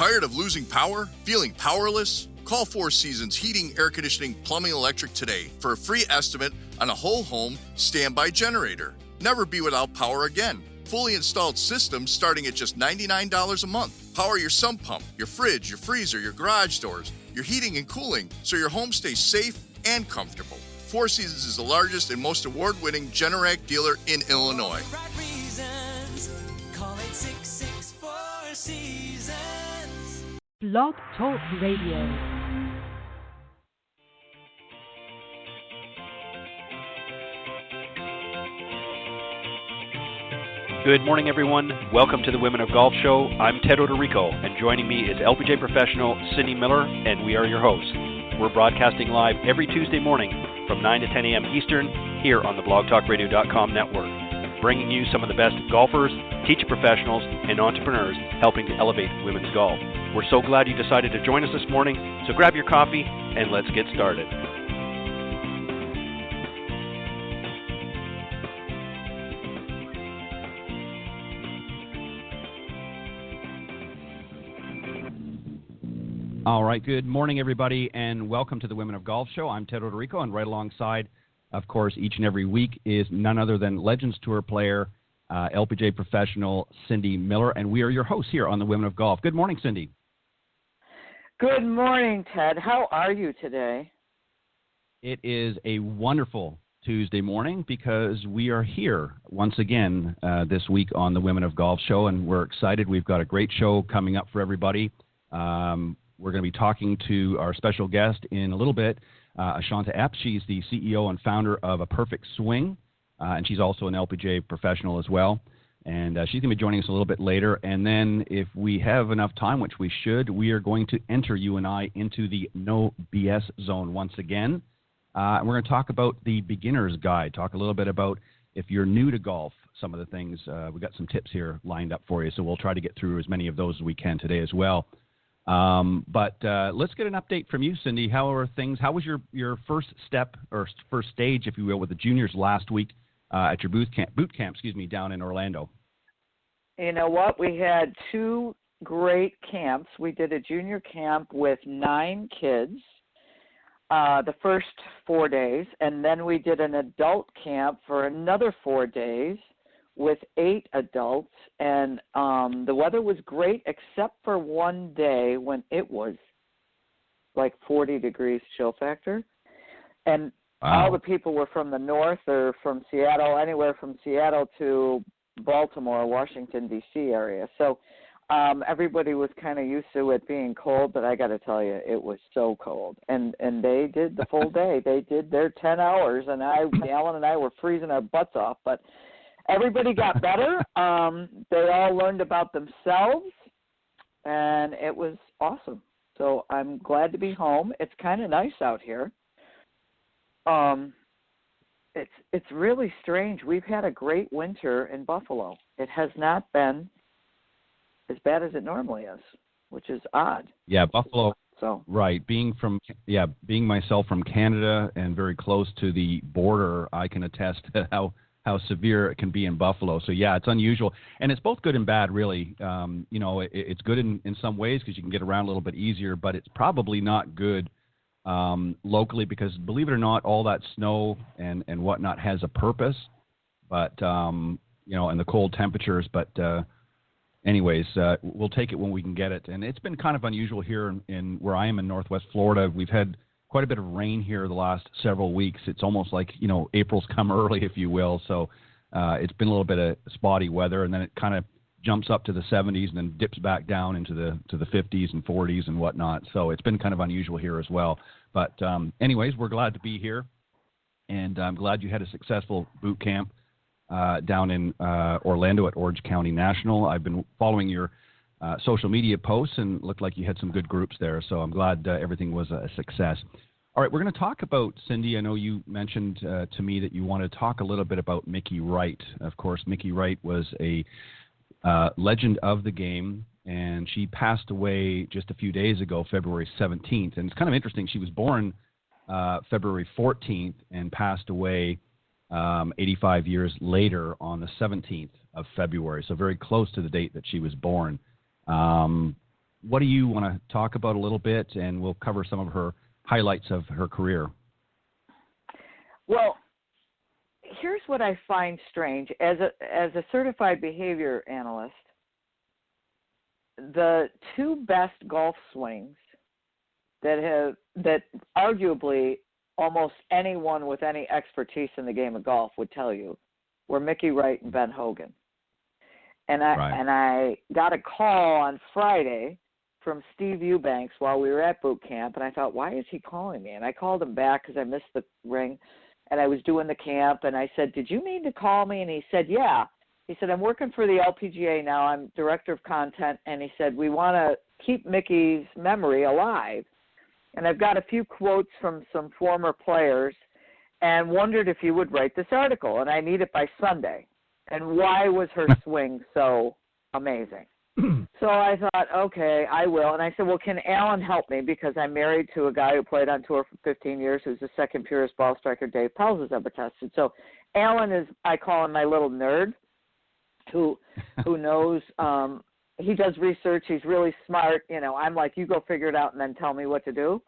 Tired of losing power? Feeling powerless? Call Four Seasons Heating, Air Conditioning, Plumbing, Electric today for a free estimate on a whole home standby generator. Never be without power again. Fully installed systems starting at just $99 a month. Power your sump pump, your fridge, your freezer, your garage doors, your heating and cooling so your home stays safe and comfortable. Four Seasons is the largest and most award-winning Generac dealer in Illinois. Right reasons. Call 866-4 Seasons. Blog Talk Radio. Good morning, everyone. Welcome to the Women of Golf Show. I'm Ted Odorico, and joining me is LPGA professional Cindy Miller, and we are your hosts. We're broadcasting live every Tuesday morning from 9 to 10 a.m. Eastern here on the blogtalkradio.com network, bringing you some of the best golfers, teacher professionals, and entrepreneurs helping to elevate women's golf. We're so glad you decided to join us this morning, so grab your coffee and let's get started. All right, good morning, everybody, and welcome to the Women of Golf Show. I'm Ted Odorico, and right alongside, of course, each and every week is none other than Legends Tour player, LPGA professional Cindy Miller, and we are your hosts here on the Women of Golf. Good morning, Cindy. Good morning, Ted. How are you today? It is a wonderful Tuesday morning because we are here once again this week on the Women of Golf Show, and we're excited. We've got a great show coming up for everybody. We're going to be talking to our special guest in a little bit, Ashaunta Epps. She's the CEO and founder of A Perfect Swing, and she's also an LPGA professional as well. And she's going to be joining us a little bit later. And then if we have enough time, which we should, we are going to enter you and I into the no BS zone once again. And we're going to talk about the beginner's guide, talk a little bit about if you're new to golf, some of the things. We've got some tips here lined up for you, so we'll try to get through as many of those as we can today as well. But let's get an update from you, Cindy. How are things? How was your first step or first stage, if you will, with the juniors last week at your boot camp, down in Orlando? You know what? We had two great camps. We did a junior camp with 9 kids the first 4 days, and then we did an adult camp for another 4 days with 8 adults, and the weather was great except for one day when it was like 40 degrees chill factor. And wow. All the people were from the north or from Seattle, anywhere from Seattle to Baltimore, Washington, D.C. area. So everybody was kind of used to it being cold, but I got to tell you, it was so cold. And they did the full day. They did their 10 hours, and Alan and I were freezing our butts off, but everybody got better. They all learned about themselves, and it was awesome. So I'm glad to be home. It's kind of nice out here. It's really strange. We've had a great winter in Buffalo. It has not been as bad as it normally is, which is odd. Yeah, Buffalo. So right, being myself from Canada and very close to the border, I can attest to how severe it can be in Buffalo. So, yeah, it's unusual. And it's both good and bad, really. It's good in some ways because you can get around a little bit easier, but it's probably not good locally because, believe it or not, all that snow and whatnot has a purpose. But, and the cold temperatures. But anyways, we'll take it when we can get it. And it's been kind of unusual here in where I am in Northwest Florida. We've had quite a bit of rain here the last several weeks. It's almost like, April's come early, if you will. So it's been a little bit of spotty weather, and then it kind of jumps up to the 70s and then dips back down into the 50s and 40s and whatnot. So it's been kind of unusual here as well. But anyways, we're glad to be here, and I'm glad you had a successful boot camp down in Orlando at Orange County National. I've been following your social media posts, and it looked like you had some good groups there. So I'm glad everything was a success. All right, we're going to talk about, Cindy, I know you mentioned to me that you want to talk a little bit about Mickey Wright. Of course, Mickey Wright was a legend of the game, and she passed away just a few days ago, February 17th. And it's kind of interesting. She was born February 14th and passed away 85 years later on the 17th of February, so very close to the date that she was born. what do you want to talk about a little bit, and we'll cover some of her highlights of her career. Well, here's what I find strange. As a certified behavior analyst, the two best golf swings that arguably almost anyone with any expertise in the game of golf would tell you were Mickey Wright and Ben Hogan. And I got a call on Friday from Steve Eubanks while we were at boot camp, and I thought, why is he calling me? And I called him back because I missed the ring, and I was doing the camp, and I said, did you mean to call me? And he said, yeah. He said, I'm working for the LPGA now. I'm director of content, and he said, we want to keep Mickey's memory alive. And I've got a few quotes from some former players and wondered if you would write this article, and I need it by Sunday. And why was her swing so amazing? So I thought, okay, I will. And I said, well, can Alan help me? Because I'm married to a guy who played on tour for 15 years, who's the second purest ball striker Dave Pelz has ever tested. So Alan is, I call him my little nerd, who knows, he does research. He's really smart. You know, I'm like, you go figure it out and then tell me what to do.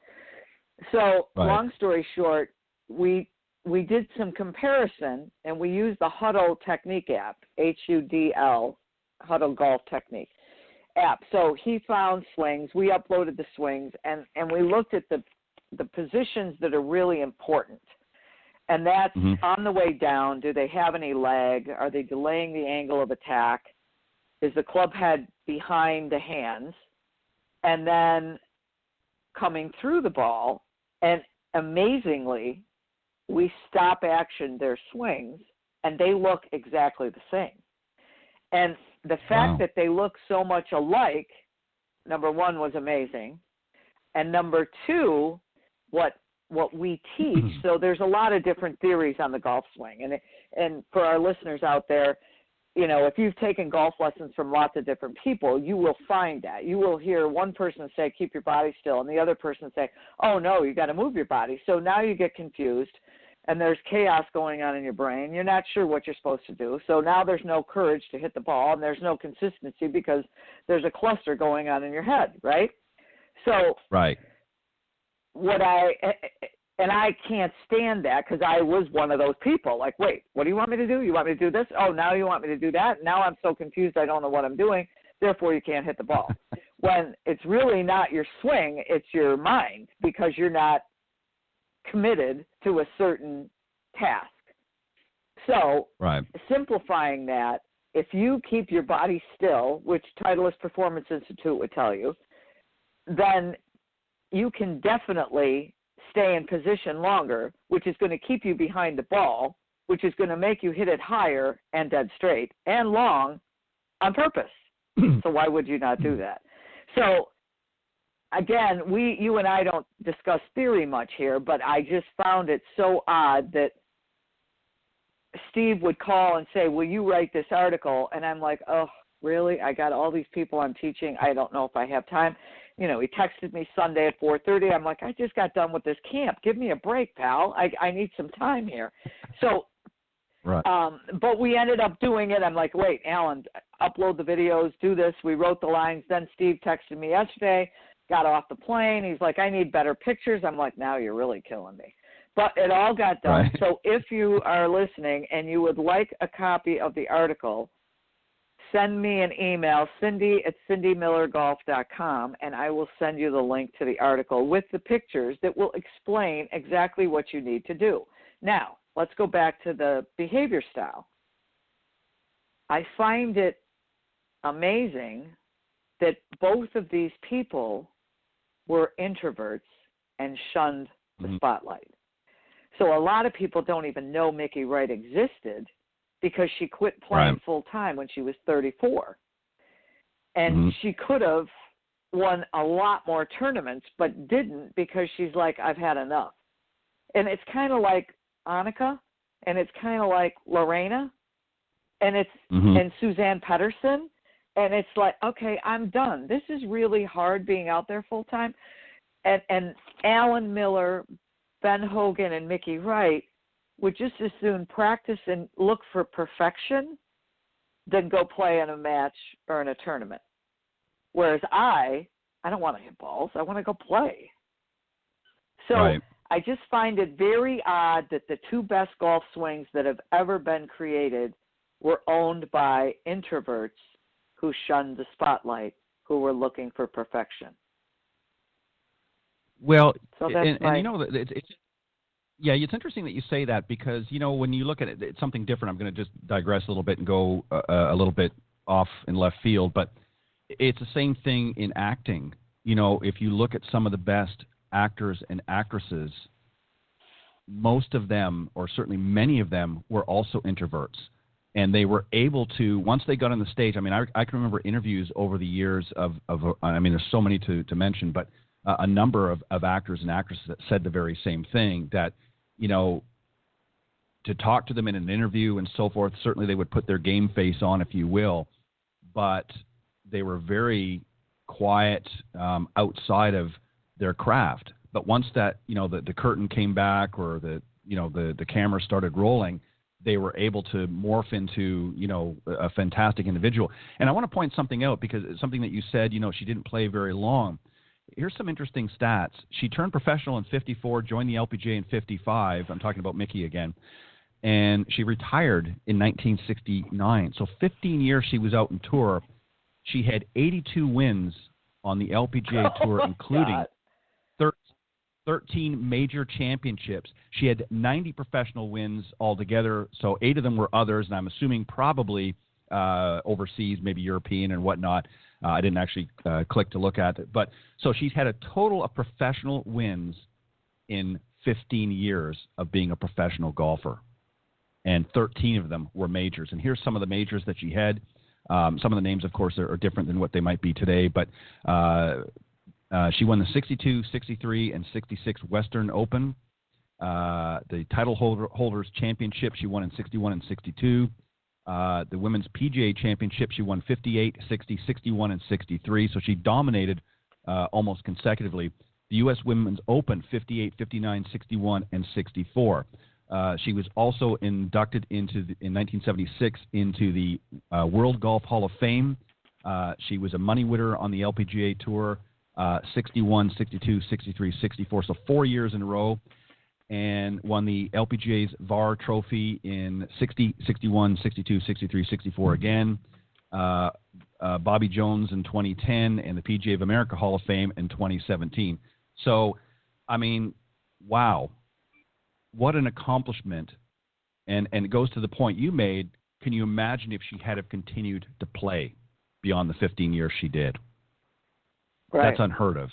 So long story short, we did some comparison, and we used the Huddle Technique app, HUDL, Huddle Golf Technique app. So he found swings. We uploaded the swings, and we looked at the positions that are really important. And that's on the way down. Do they have any lag? Are they delaying the angle of attack? Is the club head behind the hands? And then coming through the ball, and amazingly, we stop action their swings, and they look exactly the same. And the fact that they look so much alike, number one, was amazing. And number two, what we teach, so there's a lot of different theories on the golf swing. And for our listeners out there, you know, if you've taken golf lessons from lots of different people, you will find that. You will hear one person say, keep your body still, and the other person say, oh, no, you got to move your body. So now you get confused, and there's chaos going on in your brain. You're not sure what you're supposed to do. So now there's no courage to hit the ball, and there's no consistency because there's a cluster going on in your head, right? So and I can't stand that because I was one of those people. Like, wait, what do you want me to do? You want me to do this? Oh, now you want me to do that? Now I'm so confused I don't know what I'm doing. Therefore, you can't hit the ball. When it's really not your swing, it's your mind because you're not committed to a certain task. So simplifying that, if you keep your body still, which Titleist Performance Institute would tell you, then you can definitely stay in position longer, which is going to keep you behind the ball, which is going to make you hit it higher and dead straight and long on purpose. So why would you not do that? So again, you and I don't discuss theory much here, but I just found it so odd that Steve would call and say, will you write this article? And I'm like, oh, really? I got all these people I'm teaching. I don't know if I have time. You know, he texted me Sunday at 4:30. I'm like, I just got done with this camp. Give me a break, pal. I need some time here. So, but we ended up doing it. I'm like, wait, Alan, upload the videos, do this. We wrote the lines. Then Steve texted me yesterday, got off the plane. He's like, I need better pictures. I'm like, now you're really killing me. But it all got done. So if you are listening and you would like a copy of the article, send me an email, cindy@cindymillergolf.com, and I will send you the link to the article with the pictures that will explain exactly what you need to do. Now, let's go back to the behavior style. I find it amazing that both of these people were introverts and shunned the spotlight. So a lot of people don't even know Mickey Wright existed because she quit playing full time when she was 34. And she could have won a lot more tournaments, but didn't because she's like, I've had enough. And it's kind of like Annika, and it's kind of like Lorena, and it's and Suzanne Pedersen, and it's like, okay, I'm done. This is really hard being out there full time. And Alan Miller, Ben Hogan, and Mickey Wright would just as soon practice and look for perfection than go play in a match or in a tournament. Whereas I I don't want to hit balls. I want to go play. So Right. I just find it very odd that the two best golf swings that have ever been created were owned by introverts who shunned the spotlight, who were looking for perfection. Well, So that's and you know, it's interesting that you say that because, you know, when you look at it, it's something different. I'm going to just digress a little bit and go a little bit off in left field, but it's the same thing in acting. You know, if you look at some of the best actors and actresses, most of them, or certainly many of them, were also introverts. And they were able to, once they got on the stage, I mean, I can remember interviews over the years of I mean, there's so many to mention, but a number of actors and actresses that said the very same thing, that, you know, to talk to them in an interview and so forth, certainly they would put their game face on, if you will, but they were very quiet outside of their craft. But once that, you know, the curtain came back, or the camera started rolling, they were able to morph into, you know, a fantastic individual. And I want to point something out, because it's something that you said, you know, she didn't play very long. Here's some interesting stats. She turned professional in 54, joined the LPGA in 55. I'm talking about Mickey again. And she retired in 1969. So 15 years she was out on tour. She had 82 wins on the LPGA tour, including 13 major championships. She had 90 professional wins altogether, so 8 of them were others, and I'm assuming probably overseas, maybe European and whatnot. I didn't actually click to look at it. But so she's had a total of professional wins in 15 years of being a professional golfer, and 13 of them were majors. And here's some of the majors that she had. Some of the names, of course, are different than what they might be today, but she won the 62, 63, and 66 Western Open. The title holders championship she won in 61 and 62. The women's PGA championship she won 58, 60, 61, and 63. So she dominated almost consecutively. The U.S. Women's Open 58, 59, 61, and 64. She was also inducted in 1976 into the World Golf Hall of Fame. She was a money winner on the LPGA Tour. 61, 62, 63, 64, so 4 years in a row, and won the LPGA's VAR trophy in 60, 61, 62, 63, 64 again. Bobby Jones in 2010, and the PGA of America Hall of Fame in 2017. So, I mean, wow, what an accomplishment. And it goes to the point you made. Can you imagine if she had have continued to play beyond the 15 years she did? Right. That's unheard of.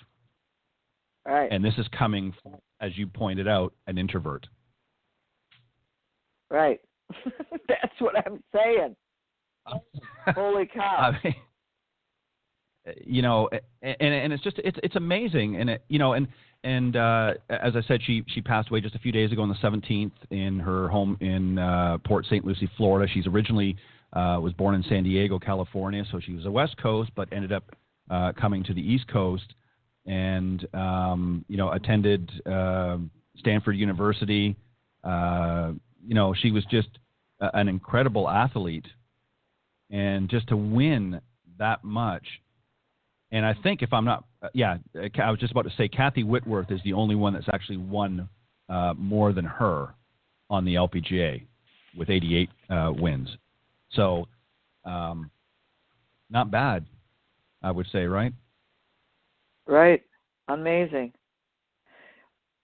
Right. And this is coming from, as you pointed out, an introvert. Right. That's what I'm saying. Holy cow. I mean, you know, and it's just it's amazing, and it, you know, and as I said, she passed away just a few days ago on the 17th in her home in Port St. Lucie, Florida. She's originally was born in San Diego, California, so she was a West Coast, but ended up coming to the East Coast, and you know, attended Stanford University. You know, she was just an incredible athlete, and just to win that much. And I think, if I'm not, I was just about to say, Kathy Whitworth is the only one that's actually won more than her on the LPGA with 88 wins. So, not bad, I would say, right? Right. Amazing.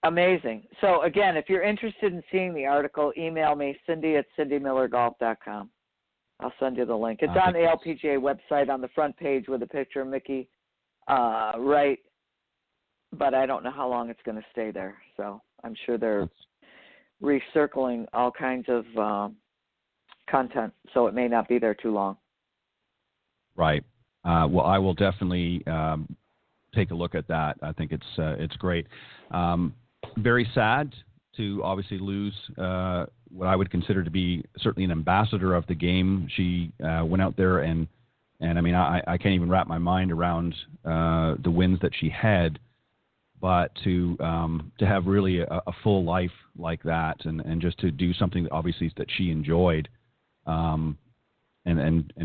Amazing. So, again, if you're interested in seeing the article, email me, Cindy@CindyMillerGolf.com. I'll send you the link. It's on the LPGA website on the front page with a picture of Mickey, right? But I don't know how long it's going to stay there. So I'm sure they're recircling all kinds of content, so it may not be there too long. Right. Well, I will definitely take a look at that. I think it's great. Very sad to obviously lose what I would consider to be certainly an ambassador of the game. She went out there and I mean, I can't even wrap my mind around the wins that she had, but to have really a full life like that, and just to do something that obviously that she enjoyed, and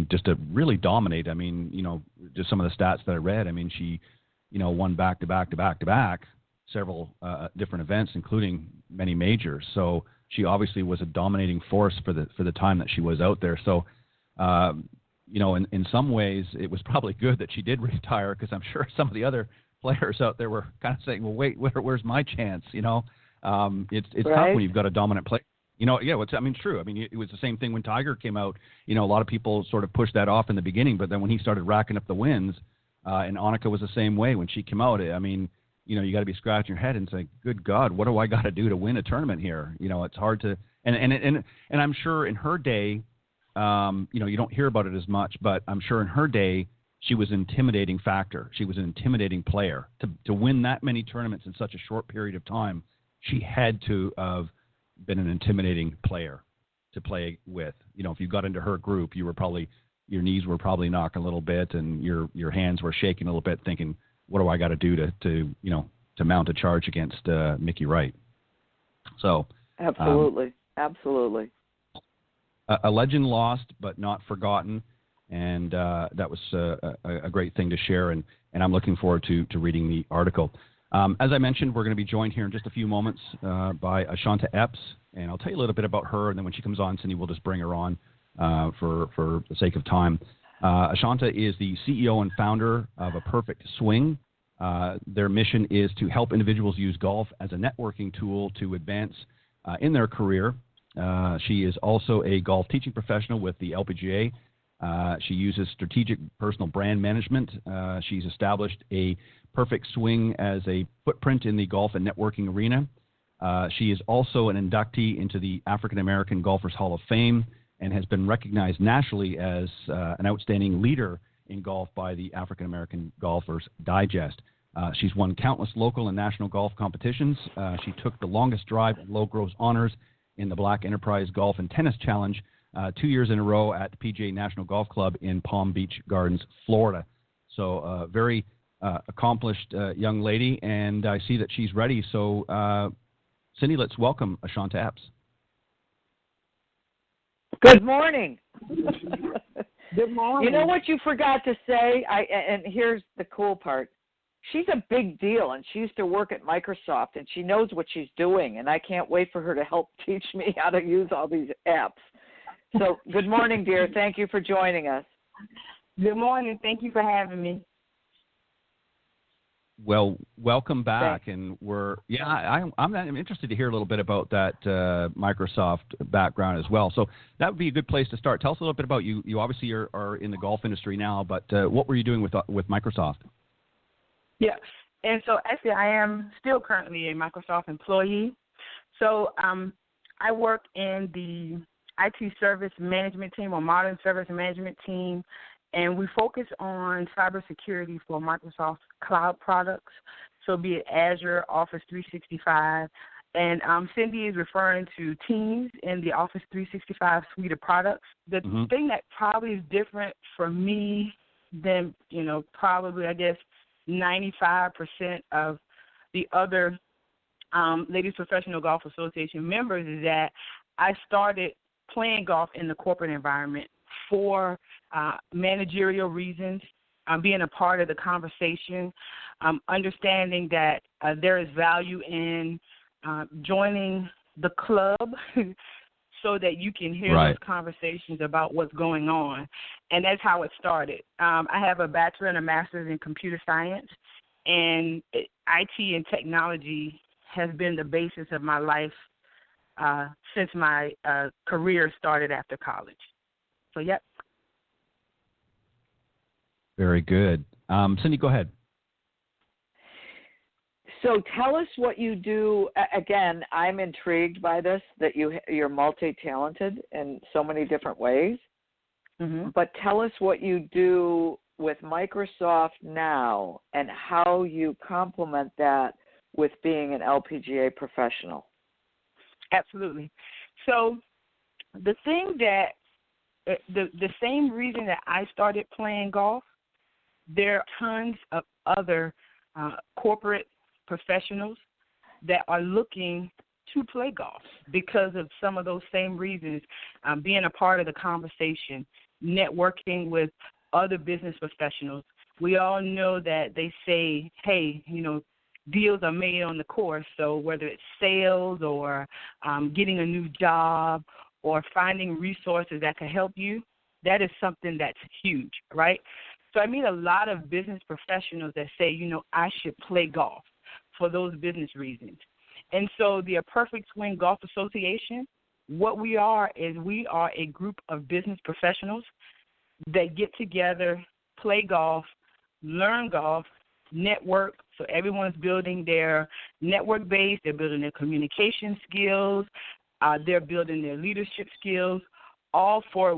just to really dominate. I mean, you know, just some of the stats that I read. I mean, she won back-to-back several different events, including many majors. So she obviously was a dominating force for the time that she was out there. So, in some ways, it was probably good that she did retire, because I'm sure some of the other players out there were kind of saying, well, wait, where's my chance? It's right. tough when you've got a dominant player. It's true. I mean, it was the same thing when Tiger came out. A lot of people sort of pushed that off in the beginning, but then when he started racking up the wins, and Annika was the same way when she came out. I mean, you got to be scratching your head and saying, good God, what do I got to do to win a tournament here? It's hard to, and I'm sure in her day, you don't hear about it as much, but I'm sure in her day, she was an intimidating factor. She was an intimidating player. To win that many tournaments in such a short period of time, she had to have been an intimidating player to play with. If you got into her group, your knees were probably knocking a little bit, and your hands were shaking a little bit, thinking, what do I got to do to mount a charge against Mickey Wright? So absolutely. A legend lost, but not forgotten, and that was a great thing to share, and I'm looking forward to reading the article. As I mentioned, we're going to be joined here in just a few moments by Ashaunta Epps, and I'll tell you a little bit about her, and then when she comes on, Cindy, we'll just bring her on for the sake of time. Ashaunta is the CEO and founder of A Perfect Swing. Their mission is to help individuals use golf as a networking tool to advance in their career. She is also a golf teaching professional with the LPGA. She uses strategic personal brand management. She's established A Perfect Swing as a footprint in the golf and networking arena. She is also an inductee into the African American Golfers Hall of Fame and has been recognized nationally as an outstanding leader in golf by the African American Golfers Digest. She's won countless local and national golf competitions. She took the longest drive and low gross honors in the Black Enterprise Golf and Tennis Challenge 2 years in a row at the PGA National Golf Club in Palm Beach Gardens, Florida. So a very accomplished young lady, and I see that she's ready. So, Cindy, let's welcome Ashaunta Epps. Good morning. Good morning. You know what you forgot to say? And here's the cool part. She's a big deal, and she used to work at Microsoft, and she knows what she's doing, and I can't wait for her to help teach me how to use all these apps. So good morning, dear. Thank you for joining us. Good morning. Thank you for having me. Well, welcome back, and I'm interested to hear a little bit about that Microsoft background as well. So that would be a good place to start. Tell us a little bit about you. You obviously are in the golf industry now, but what were you doing with Microsoft? Yeah, and so actually I am still currently a Microsoft employee. So I work in the IT service management team or modern service management team, and we focus on cybersecurity for Microsoft cloud products, so be it Azure, Office 365, and Cindy is referring to Teams in the Office 365 suite of products. The thing that probably is different for me than, probably, I guess, 95% of the other Ladies Professional Golf Association members is that I started playing golf in the corporate environment for managerial reasons, being a part of the conversation, understanding that there is value in joining the club so that you can hear those conversations about what's going on. And that's how it started. I have a bachelor and a master's in computer science, and IT and technology has been the basis of my life since my career started after college. So, yep. Very good. Cindy, go ahead. So tell us what you do. Again, I'm intrigued by this, that you're multi-talented in so many different ways. Mm-hmm. But tell us what you do with Microsoft now and how you complement that with being an LPGA professional. Absolutely. So the thing that the same reason that I started playing golf, there are tons of other corporate professionals that are looking to play golf because of some of those same reasons, being a part of the conversation, networking with other business professionals, We all know that they say, hey, deals are made on the course. So whether it's sales or getting a new job or finding resources that can help you, that is something that's huge, right? So I meet a lot of business professionals that say, I should play golf for those business reasons. And so the Perfect Swing Golf Association, what we are is we are a group of business professionals that get together, play golf, learn golf, network. So everyone's building their network base. They're building their communication skills. They're building their leadership skills, all for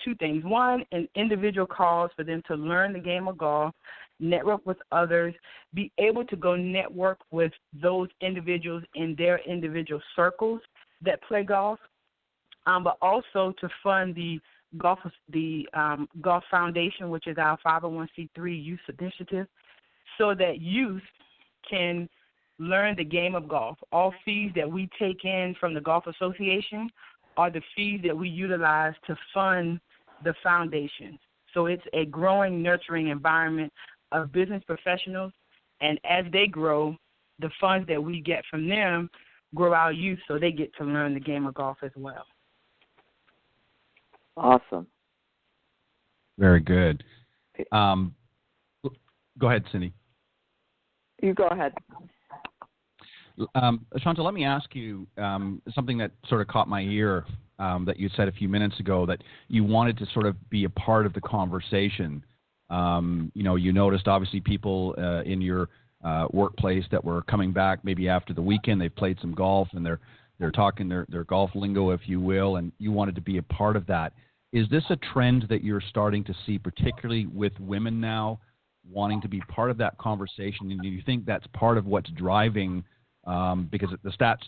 two things. One, an individual cause for them to learn the game of golf, network with others, be able to go network with those individuals in their individual circles that play golf, but also to fund the Golf Foundation, which is our 501c3 youth initiative, so that youth can learn the game of golf. All fees that we take in from the Golf Association are the fees that we utilize to fund the foundation. So it's a growing, nurturing environment of business professionals, and as they grow, the funds that we get from them grow our youth so they get to learn the game of golf as well. Awesome. Very good. Go ahead, Cindy. You go ahead. Ashaunta, let me ask you something that sort of caught my ear that you said a few minutes ago, that you wanted to sort of be a part of the conversation. You noticed obviously people in your workplace that were coming back maybe after the weekend. They've played some golf and they're talking their golf lingo, if you will, and you wanted to be a part of that. Is this a trend that you're starting to see, particularly with women now, wanting to be part of that conversation? And do you think that's part of what's driving, because the stats,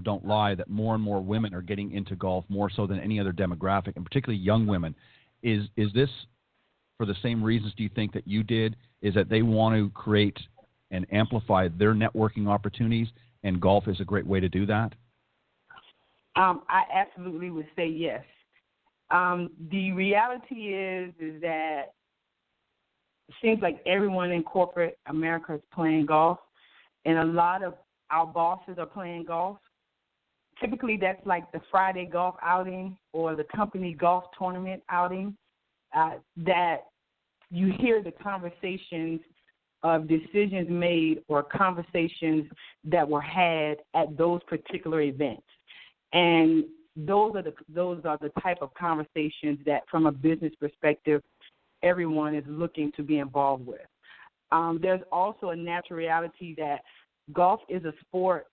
don't lie, that more and more women are getting into golf more so than any other demographic, and particularly young women. Is this for the same reasons, do you think, that you did, is that they want to create and amplify their networking opportunities, and golf is a great way to do that? I absolutely would say yes. The reality is that it seems like everyone in corporate America is playing golf, and a lot of our bosses are playing golf. Typically, that's like the Friday golf outing or the company golf tournament outing, that you hear the conversations of decisions made or conversations that were had at those particular events. And those are the type of conversations that, from a business perspective, everyone is looking to be involved with. There's also a natural reality that golf is a sport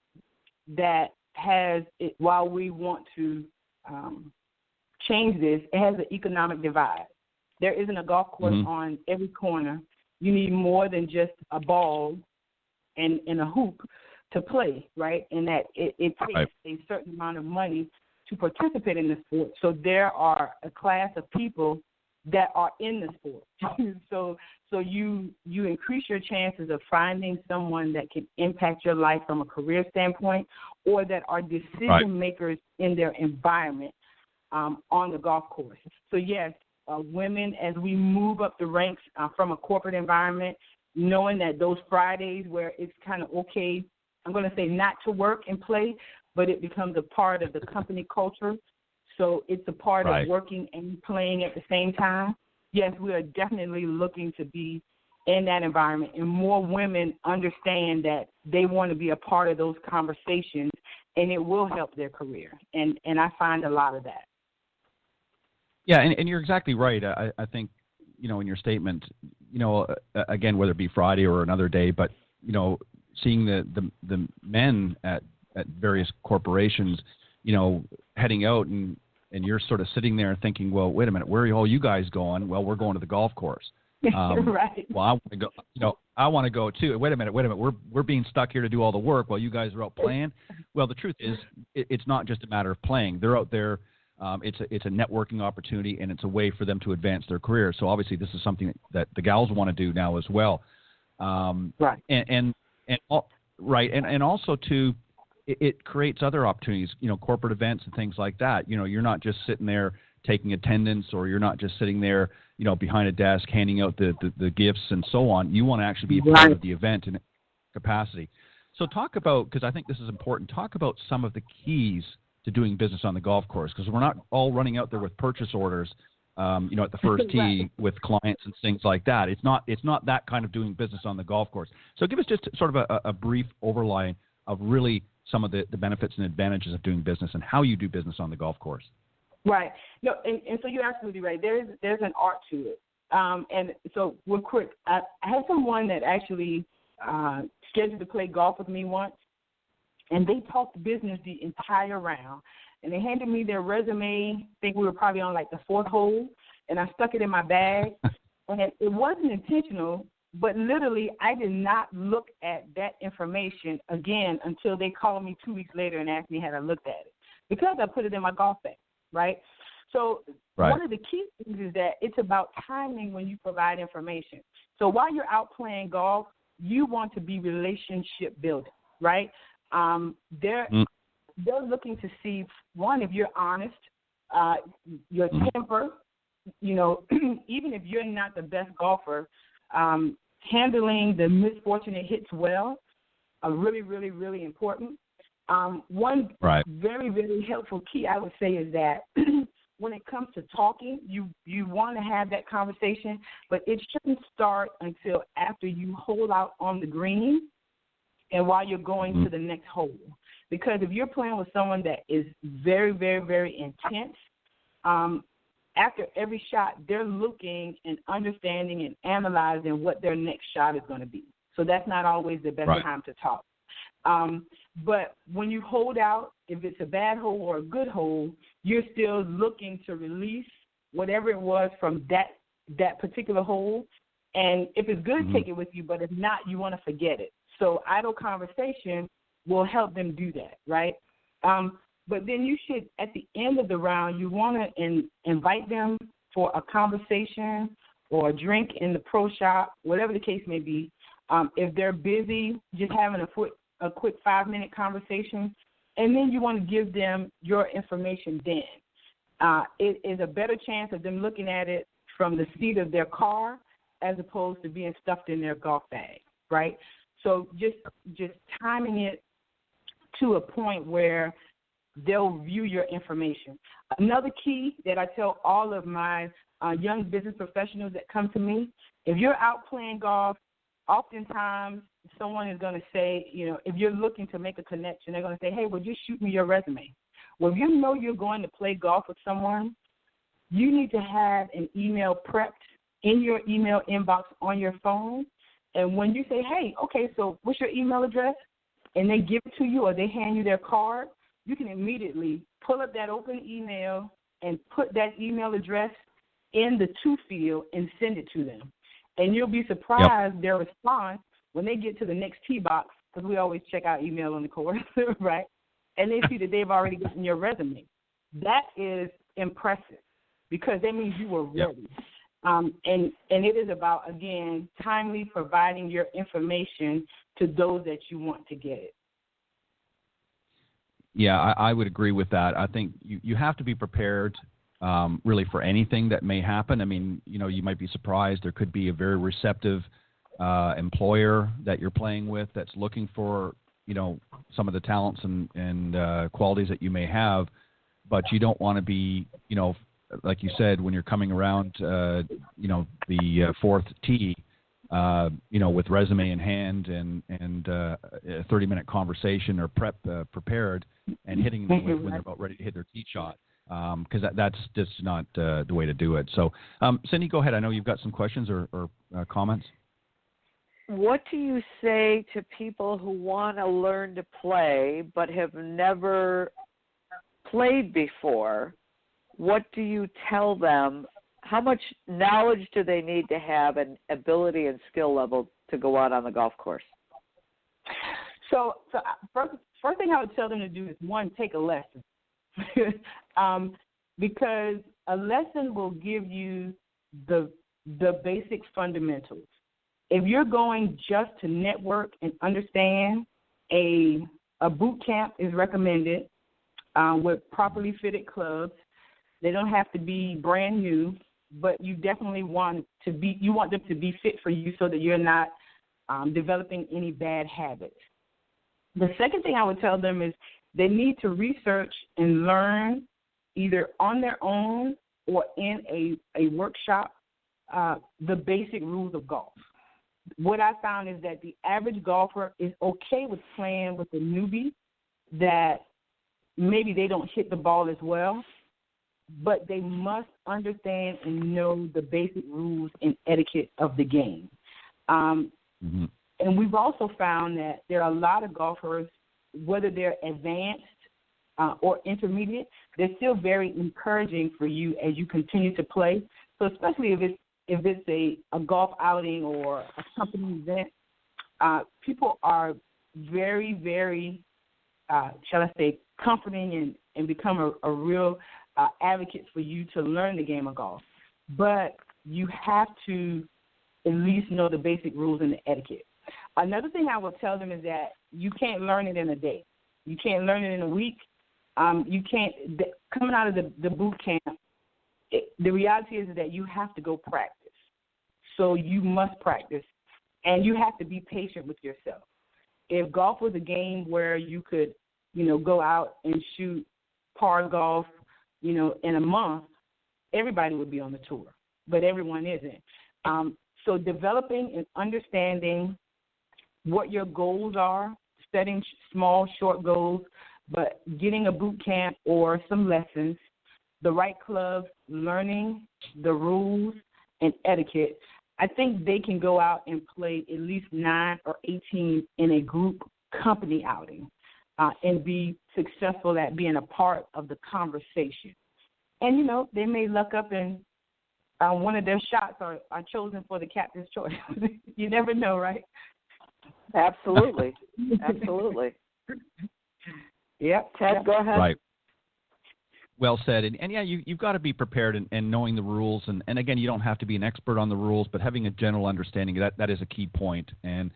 that has, while we want to change this, it has an economic divide. There isn't a golf course on every corner. You need more than just a ball and a hoop to play, right? And that it takes a certain amount of money to participate in the sport. So there are a class of people that are in the sport. So you increase your chances of finding someone that can impact your life from a career standpoint, or that are decision makers in their environment on the golf course. So yes, women, as we move up the ranks from a corporate environment, knowing that those Fridays where it's kind of okay, I'm going to say not to work and play, but it becomes a part of the company culture. So it's a part of working and playing at the same time. Yes, we are definitely looking to be in that environment, and more women understand that they want to be a part of those conversations, and it will help their career. And I find a lot of that. Yeah, and you're exactly right. I think, in your statement, again, whether it be Friday or another day, but, seeing the men at various corporations, heading out, and you're sort of sitting there thinking, well, wait a minute, where are all you guys going? Well, we're going to the golf course. Right. Well, I want to go. I want to go too. Wait a minute. We're being stuck here to do all the work while you guys are out playing. Well, the truth is, it's not just a matter of playing. They're out there. It's a networking opportunity, and it's a way for them to advance their career. So obviously, this is something that the gals want to do now as well. Right. And also too, it creates other opportunities. Corporate events and things like that. You're not just sitting there taking attendance, or you're not just sitting there, behind a desk handing out the gifts and so on. You want to actually be a part of the event in capacity. So talk about, because I think this is important, talk about some of the keys to doing business on the golf course, because we're not all running out there with purchase orders, at the first tee with clients and things like that. It's not that kind of doing business on the golf course. So give us just sort of a brief overline of really some of the benefits and advantages of doing business and how you do business on the golf course. Right. No, and so you're absolutely right. There's an art to it. And so real quick, I had someone that actually scheduled to play golf with me once, and they talked business the entire round. And they handed me their resume. I think we were probably on like the fourth hole, and I stuck it in my bag. And it wasn't intentional, but literally I did not look at that information again until they called me 2 weeks later and asked me had I looked at it, because I put it in my golf bag, right? So one of the key things is that it's about timing when you provide information. So while you're out playing golf, you want to be relationship building, right? They're looking to see, one, if you're honest, your temper, even if you're not the best golfer, handling the misfortunate hits well are really, really, really important. One very, very helpful key I would say is that when it comes to talking, you want to have that conversation, but it shouldn't start until after you hold out on the green and while you're going to the next hole. Because if you're playing with someone that is very, very, very intense, after every shot, they're looking and understanding and analyzing what their next shot is going to be. So that's not always the best time to talk. But when you hold out, if it's a bad hole or a good hole, you're still looking to release whatever it was from that particular hole. And if it's good, take it with you. But if not, you want to forget it. So idle conversation will help them do that, right? But then you should, at the end of the round, you want to invite them for a conversation or a drink in the pro shop, whatever the case may be. If they're busy, just having a quick 5-minute conversation, and then you want to give them your information then. It is a better chance of them looking at it from the seat of their car as opposed to being stuffed in their golf bag, right? So just timing it to a point where they'll view your information. Another key that I tell all of my young business professionals that come to me, if you're out playing golf, oftentimes someone is going to say, if you're looking to make a connection, they're going to say, hey, well, just shoot me your resume. Well, if you know you're going to play golf with someone, you need to have an email prepped in your email inbox on your phone. And when you say, hey, okay, so what's your email address? And they give it to you or they hand you their card, you can immediately pull up that open email and put that email address in the to field and send it to them. And you'll be surprised their response when they get to the next tee box, because we always check out email on the course, right? And they see that they've already gotten your resume. That is impressive because that means you were ready. And it is about, again, timely providing your information to those that you want to get it. Yeah, I would agree with that. I think you have to be prepared really for anything that may happen. I mean, you might be surprised. There could be a very receptive employer that you're playing with that's looking for, some of the talents and qualities that you may have, but you don't want to be, like you said, when you're coming around, the fourth tee, with resume in hand and a 30-minute conversation or prepared and hitting them when they're about ready to hit their tee shot, because that's just not the way to do it. So, Cindy, go ahead. I know you've got some questions or comments. What do you say to people who want to learn to play but have never played before? What do you tell them? How much knowledge do they need to have and ability and skill level to go out on the golf course? So first thing I would tell them to do is, one, take a lesson. Because a lesson will give you the basic fundamentals. If you're going just to network and understand, a boot camp is recommended with properly fitted clubs. They don't have to be brand new, but you definitely want them to be fit for you so that you're not developing any bad habits. The second thing I would tell them is they need to research and learn either on their own or in a workshop the basic rules of golf. What I found is that the average golfer is okay with playing with a newbie that maybe they don't hit the ball as well, but they must understand and know the basic rules and etiquette of the game. And we've also found that there are a lot of golfers, whether they're advanced or intermediate, they're still very encouraging for you as you continue to play. So especially if it's a golf outing or a company event, people are very, very, shall I say, comforting and become a real advocate for you to learn the game of golf. But you have to at least know the basic rules and the etiquette. Another thing I will tell them is that you can't learn it in a day. You can't learn it in a week. You can't, coming out of the boot camp, the reality is that you have to go practice. So you must practice, and you have to be patient with yourself. If golf was a game where you could, go out and shoot par golf, in a month, everybody would be on the tour, but everyone isn't. So developing and understanding what your goals are, setting small, short goals, but getting a boot camp or some lessons, the right clubs, learning the rules and etiquette, I think they can go out and play at least 9 or 18 in a group company outing and be successful at being a part of the conversation. And, they may luck up and one of their shots are chosen for the captain's choice. You never know, right? Absolutely. Absolutely. Yep. Ted, go ahead. Right. Well said. And yeah, you've got to be prepared and knowing the rules. And again, you don't have to be an expert on the rules, but having a general understanding, that is a key point. And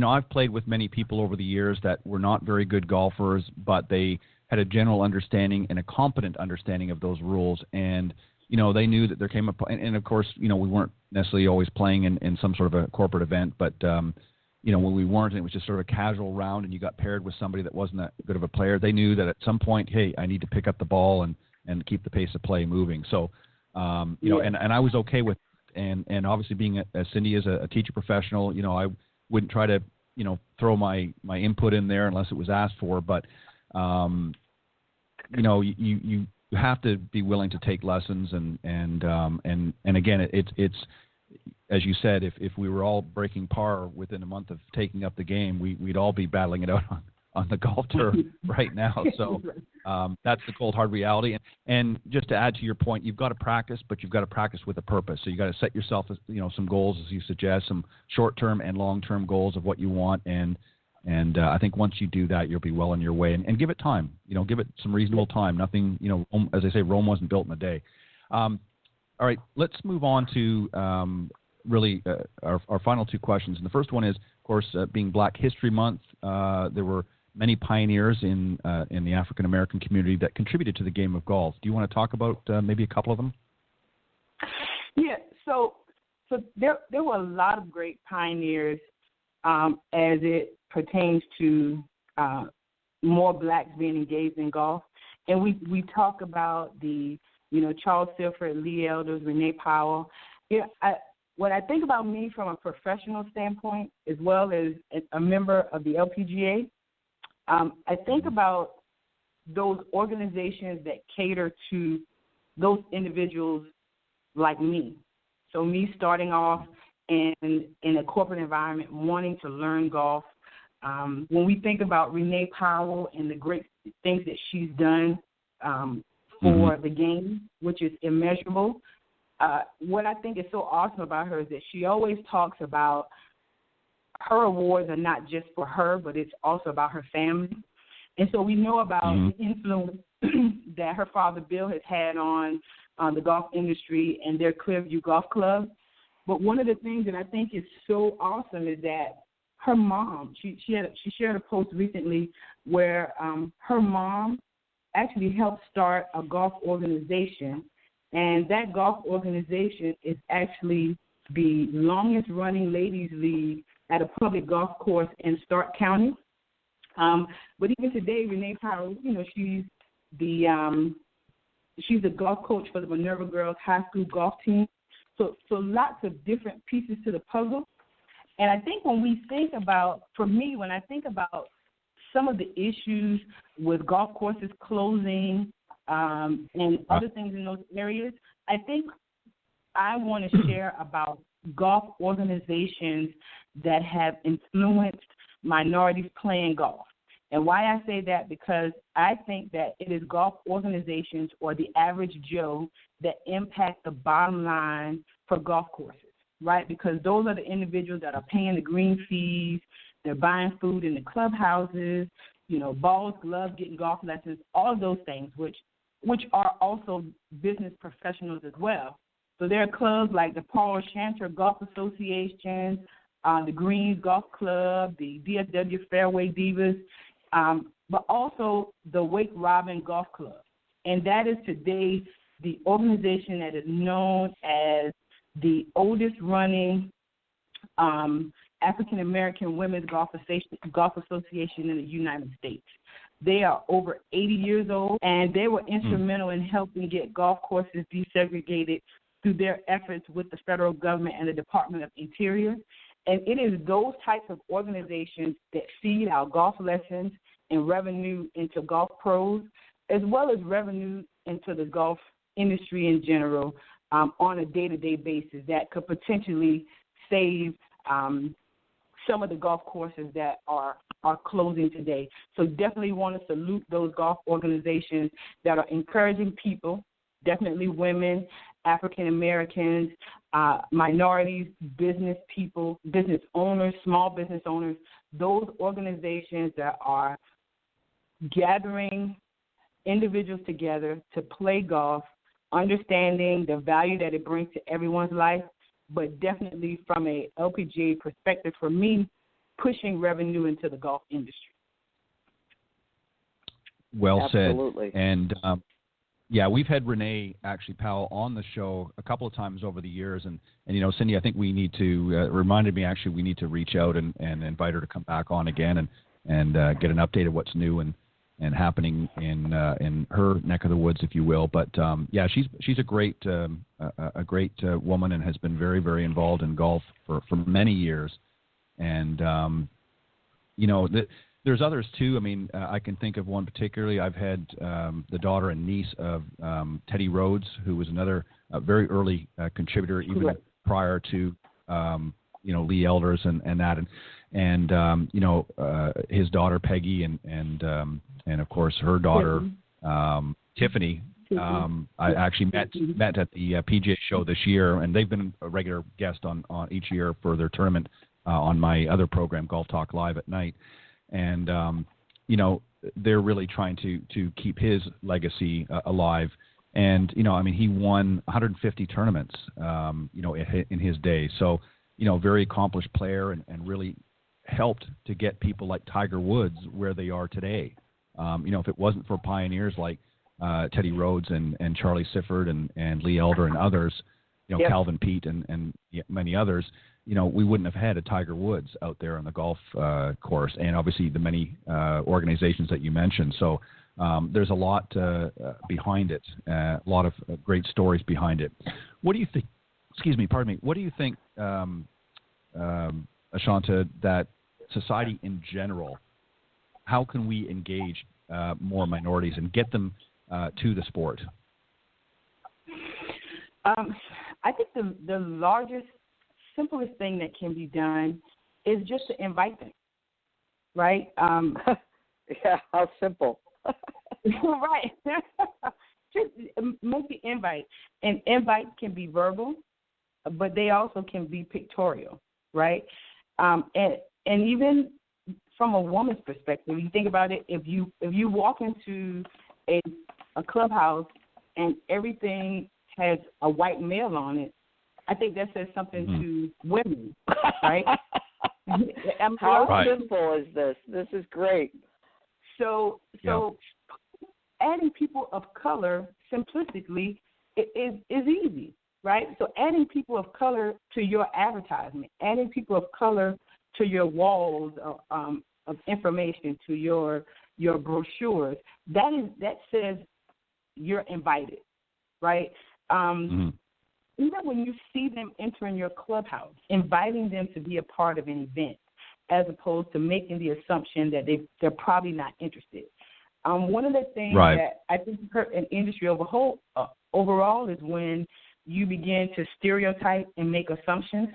I've played with many people over the years that were not very good golfers, but they had a general understanding and a competent understanding of those rules. And, they knew that there came a point, and of course, we weren't necessarily always playing in some sort of a corporate event, but, when we weren't, and it was just sort of a casual round and you got paired with somebody that wasn't that good of a player, they knew that at some point, hey, I need to pick up the ball and keep the pace of play moving. So, and I was okay with it. And obviously being as Cindy is a teacher professional, I wouldn't try to, throw my input in there unless it was asked for. But, you have to be willing to take lessons. And again, it's as you said, if we were all breaking par within a month of taking up the game, we'd all be battling it out on the golf tour right now. So that's the cold, hard reality. And just to add to your point, you've got to practice, but you've got to practice with a purpose. So you got to set yourself, some goals, as you suggest, some short-term and long-term goals of what you want. And I think once you do that, you'll be well on your way. And give it time. Give it some reasonable time. Nothing, as I say, Rome wasn't built in a day. All right, let's move on to really our final two questions. And the first one is, of course, being Black History Month, there were many pioneers in the African American community that contributed to the game of golf. Do you want to talk about maybe a couple of them? Yeah. So there were a lot of great pioneers as it pertains to more blacks being engaged in golf, and we talk about the Charles Silford, Lee Elders, Renee Powell. When I think about me from a professional standpoint, as well as a member of the LPGA, I think about those organizations that cater to those individuals like me. So me starting off in a corporate environment, wanting to learn golf. When we think about Renee Powell and the great things that she's done for the game, which is immeasurable, what I think is so awesome about her is that she always talks about her awards are not just for her, but it's also about her family. And so we know about the influence that her father, Bill, has had on the golf industry and their Clearview Golf Club. But one of the things that I think is so awesome is that her mom, she shared a post recently where her mom actually helped start a golf organization, and that golf organization is actually the longest running ladies league at a public golf course in Stark County. But even today, Renee Powell, she's a golf coach for the Minerva Girls High School golf team. So lots of different pieces to the puzzle. And I think when I think about some of the issues with golf courses closing and other things in those areas, I think I want to share about golf organizations that have influenced minorities playing golf. And why I say that, because I think that it is golf organizations or the average Joe that impact the bottom line for golf courses, right? Because those are the individuals that are paying the green fees, they're buying food in the clubhouses, balls, gloves, getting golf lessons, all of those things, which are also business professionals as well. So there are clubs like the Paul Shanter Golf Association, the Greens Golf Club, the DFW Fairway Divas, but also the Wake Robin Golf Club. And that is today the organization that is known as the oldest running African-American Women's Golf Association in the United States. They are over 80 years old, and they were instrumental in helping get golf courses desegregated through their efforts with the federal government and the Department of Interior. And it is those types of organizations that feed our golf lessons and revenue into golf pros, as well as revenue into the golf industry in general on a day-to-day basis that could potentially save some of the golf courses that are closing today. So definitely want to salute those golf organizations that are encouraging people, definitely women, African Americans, minorities, business people, business owners, small business owners, those organizations that are gathering individuals together to play golf, understanding the value that it brings to everyone's life, but definitely from a LPGA perspective, for me, pushing revenue into the golf industry. Well Absolutely. said. And we've had Renee actually Powell on the show a couple of times over the years, and Cindy, I think we need to reminded me actually we need to reach out and invite her to come back on again and get an update of what's new and happening in her neck of the woods, if you will. But she's a great woman and has been very, very involved in golf for many years. And there's others too. I mean, I can think of one particularly. I've had the daughter and niece of Teddy Rhodes, who was another very early contributor, even prior to Lee Elders and that, and his daughter Peggy and of course her daughter Tiffany. I actually met at the PGA show this year, and they've been a regular guest on each year for their tournament on my other program, Golf Talk Live at night. And, they're really trying to keep his legacy alive. And, he won 150 tournaments, in his day. So, very accomplished player and really helped to get people like Tiger Woods where they are today. If it wasn't for pioneers like Teddy Rhodes and Charlie Sifford and Lee Elder and others, Calvin Peete and many others, we wouldn't have had a Tiger Woods out there on the golf course, and obviously the many organizations that you mentioned. So there's a lot behind it, a lot of great stories behind it. What do you think? Pardon me. What do you think, Ashaunta, that society in general, how can we engage more minorities and get them to the sport? I think the largest, simplest thing that can be done is just to invite them, right? Yeah, how simple. Right. Just make the invite. And invites can be verbal, but they also can be pictorial, right? And even from a woman's perspective, you think about it, if you walk into a clubhouse and everything has a white male on it, I think that says something to women, right? How simple is this? This is great. So adding people of color simplistically is easy, right? So adding people of color to your advertisement, adding people of color to your walls of information, to your brochures, that says you're invited, right? Even when you see them entering your clubhouse, inviting them to be a part of an event, as opposed to making the assumption that they're probably not interested. One of the things that I think hurt an industry overall is when you begin to stereotype and make assumptions.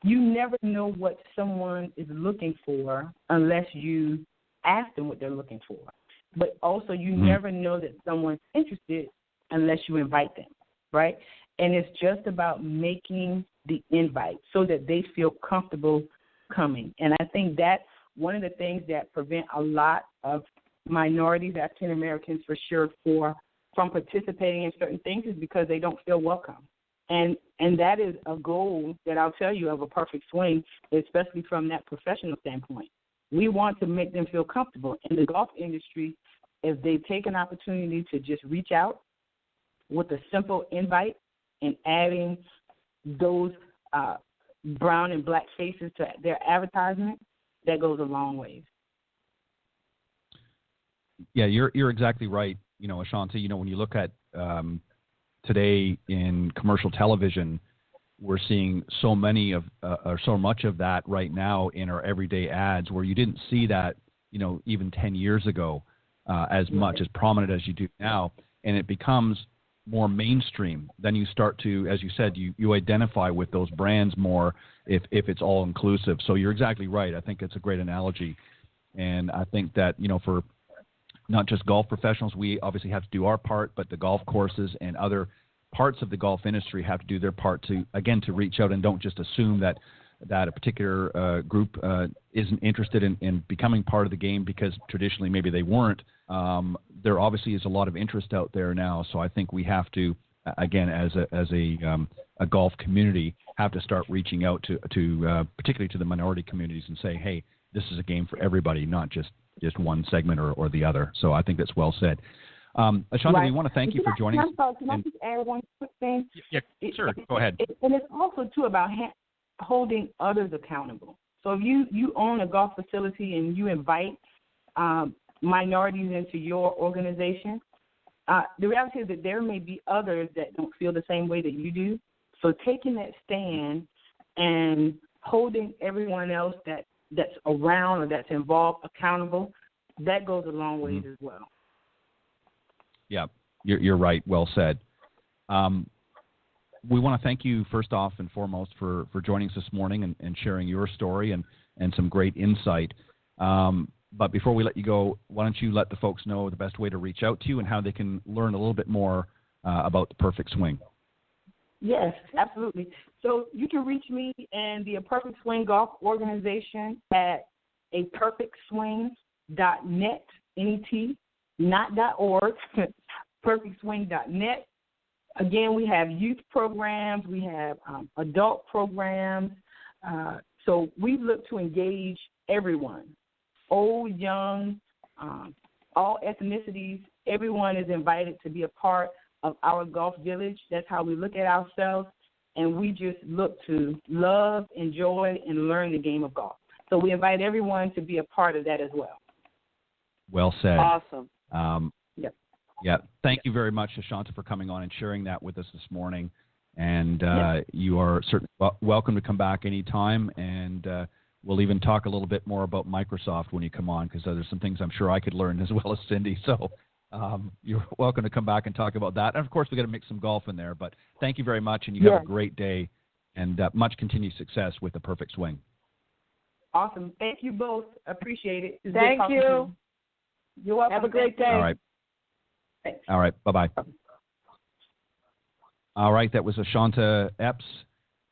You never know what someone is looking for unless you ask them what they're looking for. But also you never know that someone's interested unless you invite them, right? And it's just about making the invite so that they feel comfortable coming. And I think that's one of the things that prevent a lot of minorities, African Americans for sure, from participating in certain things is because they don't feel welcome. And that is a goal that I'll tell you of a perfect swing, especially from that professional standpoint. We want to make them feel comfortable. In the golf industry, if they take an opportunity to just reach out with a simple invite and adding those brown and black faces to their advertisement, that goes a long ways. Yeah, you're exactly right. Ashaunta, when you look at today in commercial television, we're seeing so much of that right now in our everyday ads, where you didn't see that, even 10 years ago, as much as prominent as you do now, and it becomes more mainstream. Then you start to, as you said, you identify with those brands more if it's all inclusive. So you're exactly right. I think it's a great analogy, and I think that for not just golf professionals, we obviously have to do our part, but the golf courses and other parts of the golf industry have to do their part to reach out and don't just assume that a particular group isn't interested in becoming part of the game because traditionally maybe they weren't. There obviously is a lot of interest out there now, so I think we have to, again, as a golf community, have to start reaching out to particularly to the minority communities and say, hey, this is a game for everybody, not just one segment or the other. So I think that's well said. Ashaunta, we want to thank you for joining us. Can I just add one quick thing? Yeah, sure. Go ahead. And it's also, too, about holding others accountable. So if you own a golf facility and you invite minorities into your organization, the reality is that there may be others that don't feel the same way that you do. So taking that stand and holding everyone else that's around or that's involved accountable, that goes a long ways as well. Yeah, you're right. Well said. We want to thank you first off and foremost for joining us this morning and sharing your story and some great insight. But before we let you go, why don't you let the folks know the best way to reach out to you and how they can learn a little bit more about the Perfect Swing? Yes, absolutely. So you can reach me and the Perfect Swing Golf Organization at aperfectswing.net, N-E-T, not .org, perfectswing.net. Again, we have youth programs, we have adult programs. So we look to engage everyone, old, young, all ethnicities. Everyone is invited to be a part of our golf village. That's how we look at ourselves, and we just look to love, enjoy, and learn the game of golf. So we invite everyone to be a part of that as well. Well said. Awesome. Yep. Yeah. Thank you very much, Ashaunta, for coming on and sharing that with us this morning. And you are certainly welcome to come back anytime. And we'll even talk a little bit more about Microsoft when you come on, because there's some things I'm sure I could learn as well as Cindy. So you're welcome to come back and talk about that. And, of course, we've got to mix some golf in there. But thank you very much, and you have a great day and much continued success with the Perfect Swing. Awesome. Thank you both. Appreciate it. Thank you. You're welcome. Have a great day. All right. Thanks. All right. Bye-bye. All right. That was Ashaunta Epps,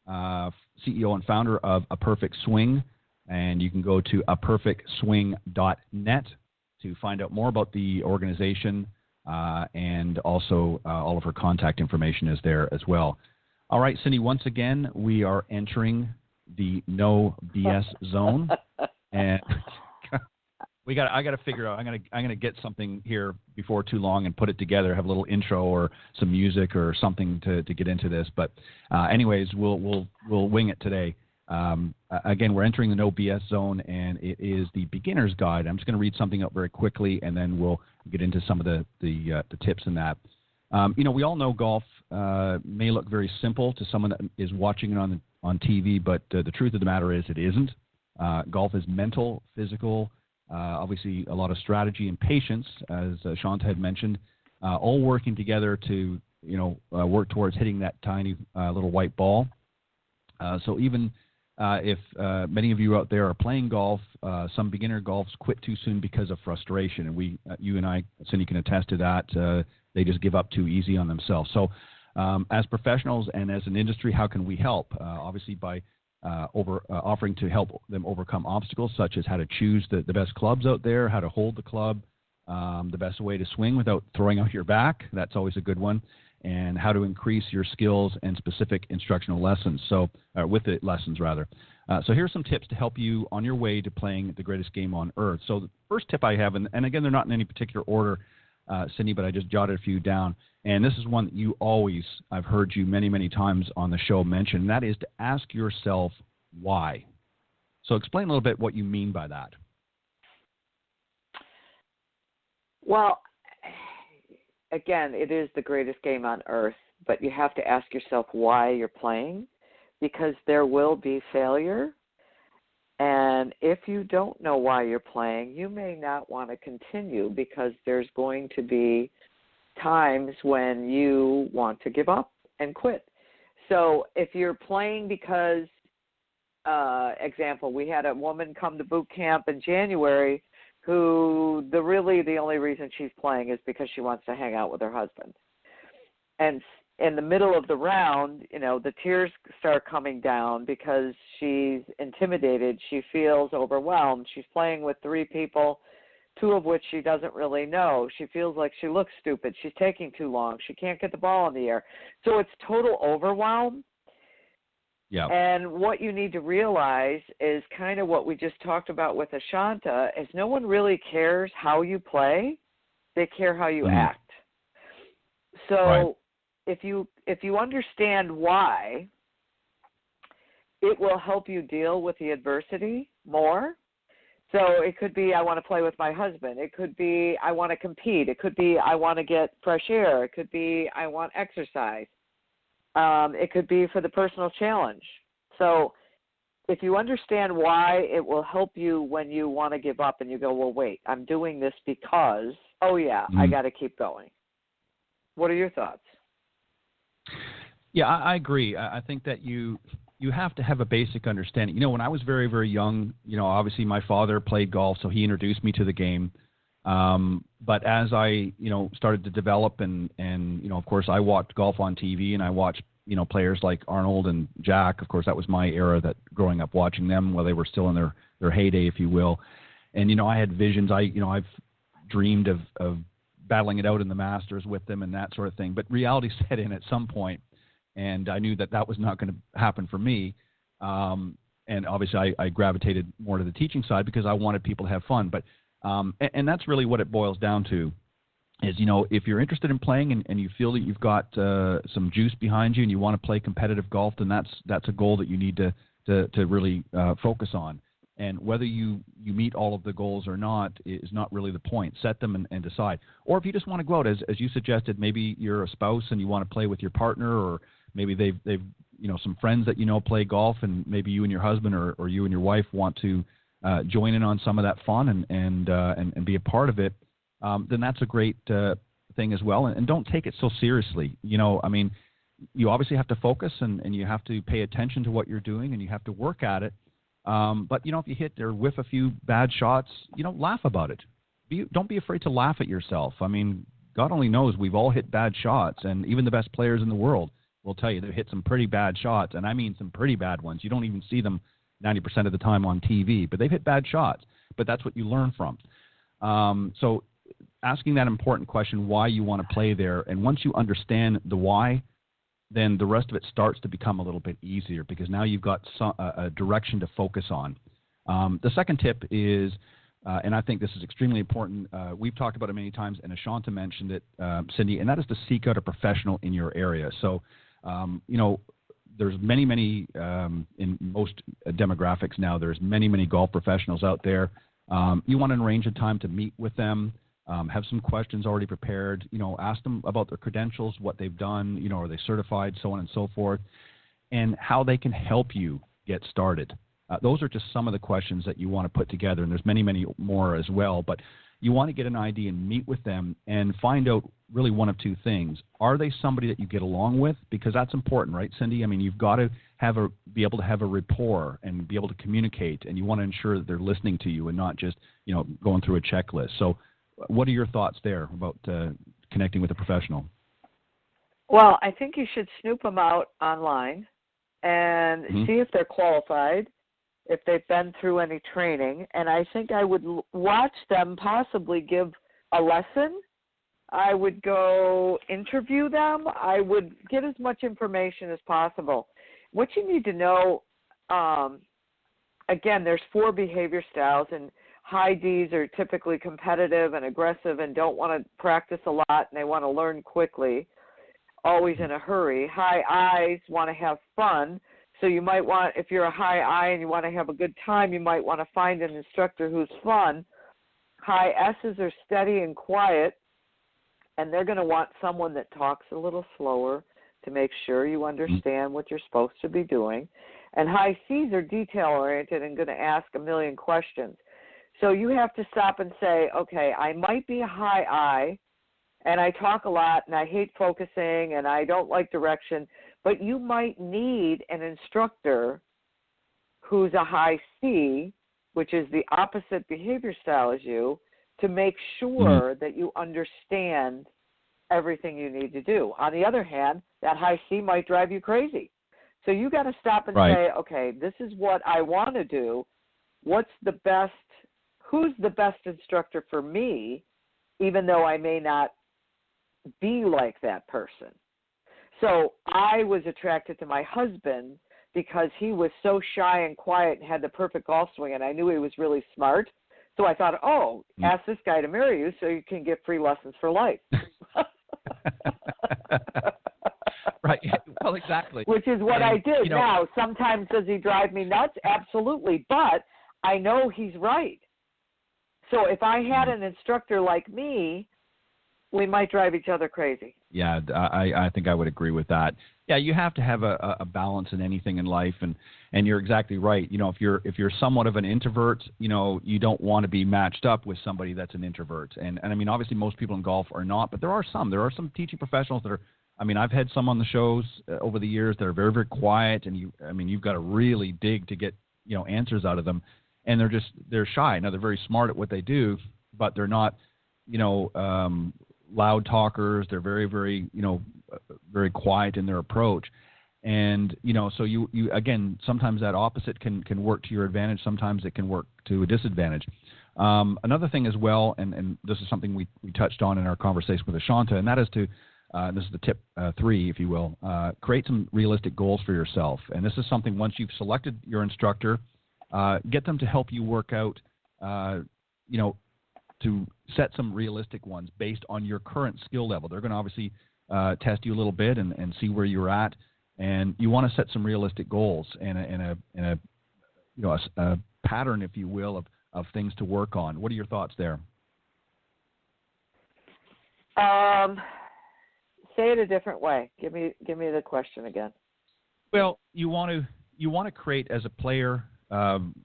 CEO and founder of A Perfect Swing. And you can go to aperfectswing.net to find out more about the organization, and also all of her contact information is there as well. All right, Cindy, once again, we are entering the no BS zone. And we I got to figure out. I'm gonna get something here before too long and put it together. Have a little intro or some music or something to get into this. But anyways, we'll wing it today. Again, we're entering the no BS zone, and it is the beginner's guide. I'm just going to read something up very quickly, and then we'll get into some of the tips in that. We all know golf may look very simple to someone that is watching it on TV, but the truth of the matter is it isn't. Golf is mental, physical, obviously a lot of strategy and patience, as Ashaunta had mentioned, all working together to work towards hitting that tiny little white ball. So even if many of you out there are playing golf, some beginner golfers quit too soon because of frustration, and you and I, Cindy, can attest to that. They just give up too easy on themselves. So as professionals and as an industry, how can we help? Obviously by offering to help them overcome obstacles, such as how to choose the best clubs out there, how to hold the club, the best way to swing without throwing out your back. That's always a good one. And how to increase your skills and specific instructional lessons. So here's some tips to help you on your way to playing the greatest game on earth. So the first tip I have, and again, they're not in any particular order, Cindy, but I just jotted a few down. And this is one that I've heard you many, many times on the show mention, and that is to ask yourself why. So explain a little bit what you mean by that. Well, again, it is the greatest game on earth, but you have to ask yourself why you're playing, because there will be failure. And if you don't know why you're playing, you may not want to continue, because there's going to be times when you want to give up and quit. So if you're playing because, example, we had a woman come to boot camp in January who the only reason she's playing is because she wants to hang out with her husband. And in the middle of the round, the tears start coming down because she's intimidated. She feels overwhelmed. She's playing with three people, two of which she doesn't really know. She feels like she looks stupid. She's taking too long. She can't get the ball in the air. So it's total overwhelm. Yeah. And what you need to realize is kind of what we just talked about with Ashaunta, is no one really cares how you play. They care how you act. So right. if you understand why, it will help you deal with the adversity more. So it could be, I want to play with my husband. It could be, I want to compete. It could be, I want to get fresh air. It could be, I want exercise. It could be for the personal challenge. So if you understand why, it will help you when you want to give up and you go, well, wait, I'm doing this because, I got to keep going. What are your thoughts? Yeah, I agree. I think that you have to have a basic understanding. When I was very, very young, obviously my father played golf, so he introduced me to the game. But as I, started to develop and of course I watched golf on TV, and I watched, players like Arnold and Jack. Of course, that was my era, that growing up watching them while they were still in their heyday, if you will. And, I had visions. I've dreamed of battling it out in the Masters with them and that sort of thing. But reality set in at some point, and I knew that was not going to happen for me. And obviously I gravitated more to the teaching side because I wanted people to have fun. But and that's really what it boils down to is, if you're interested in playing and you feel that you've got some juice behind you and you want to play competitive golf, then that's a goal that you need to really focus on. And whether you meet all of the goals or not is not really the point. Set them and decide. Or if you just want to go out, as you suggested, maybe you're a spouse and you want to play with your partner, or maybe they've some friends that play golf, and maybe you and your husband or you and your wife want to join in on some of that fun and be a part of it, then that's a great thing as well. And don't take it so seriously. You obviously have to focus and you have to pay attention to what you're doing, and you have to work at it. But, if you hit or whiff a few bad shots, laugh about it. Don't be afraid to laugh at yourself. God only knows we've all hit bad shots, and even the best players in the world will tell you they've hit some pretty bad shots, and I mean some pretty bad ones. You don't even see them 90% of the time on TV, but they've hit bad shots. But that's what you learn from. So asking that important question, why you want to play there, and once you understand the why, then the rest of it starts to become a little bit easier, because now you've got a direction to focus on. The second tip is and I think this is extremely important. We've talked about it many times, and Ashaunta mentioned it, Cindy, and that is to seek out a professional in your area. So, there's many, in most demographics now, there's many golf professionals out there. You want to arrange a time to meet with them, have some questions already prepared, ask them about their credentials, what they've done, are they certified, so on and so forth, and how they can help you get started. Those are just some of the questions that you want to put together, and there's many more as well, but you want to get an idea and meet with them and find out really one of two things. Are they somebody that you get along with? Because that's important, right, Cindy? I mean, you've got to be able to have a rapport and be able to communicate, and you want to ensure that they're listening to you and not just, going through a checklist. So what are your thoughts there about connecting with a professional? Well, I think you should snoop them out online and see if they're qualified, if they've been through any training, and I think I would watch them possibly give a lesson. I would go interview them. I would get as much information as possible. What you need to know, again, there's 4 behavior styles, and high Ds are typically competitive and aggressive and don't want to practice a lot, and they want to learn quickly, always in a hurry. High Is want to have fun. So you might want, if you're a high I and you want to have a good time, you might want to find an instructor who's fun. High S's are steady and quiet, and they're going to want someone that talks a little slower to make sure you understand what you're supposed to be doing. And high C's are detail-oriented and going to ask a million questions. So you have to stop and say, okay, I might be a high I, and I talk a lot, and I hate focusing, and I don't like direction, but you might need an instructor who's a high C, which is the opposite behavior style as you, to make sure that you understand everything you need to do. On the other hand, that high C might drive you crazy. So you got to stop and say, okay, this is what I want to do. Who's the best instructor for me, even though I may not be like that person? So I was attracted to my husband because he was so shy and quiet and had the perfect golf swing, and I knew he was really smart. So I thought, ask this guy to marry you so you can get free lessons for life. Right. Well, exactly. Which is what I did. Now, sometimes does he drive me nuts? Absolutely. But I know he's right. So if I had an instructor like me, we might drive each other crazy. Yeah, I think I would agree with that. Yeah, you have to have a balance in anything in life, and you're exactly right. If you're somewhat of an introvert, you don't want to be matched up with somebody that's an introvert. And I mean, obviously most people in golf are not, but there are some teaching professionals that are. I mean, I've had some on the shows over the years that are very, very quiet, and you've got to really dig to get answers out of them, and they're shy. Now they're very smart at what they do, but they're not loud talkers. They're very, very, very quiet in their approach. And, so you again, sometimes that opposite can work to your advantage. Sometimes it can work to a disadvantage. Another thing as well, and this is something we touched on in our conversation with Ashaunta, and that is this is the tip 3, if you will, create some realistic goals for yourself. And this is something, once you've selected your instructor, get them to help you work out, to set some realistic ones based on your current skill level. They're going to obviously test you a little bit and see where you're at, and you want to set some realistic goals and a pattern, if you will, of things to work on. What are your thoughts there? Say it a different way. Give me the question again. Well, you want to create, as a player,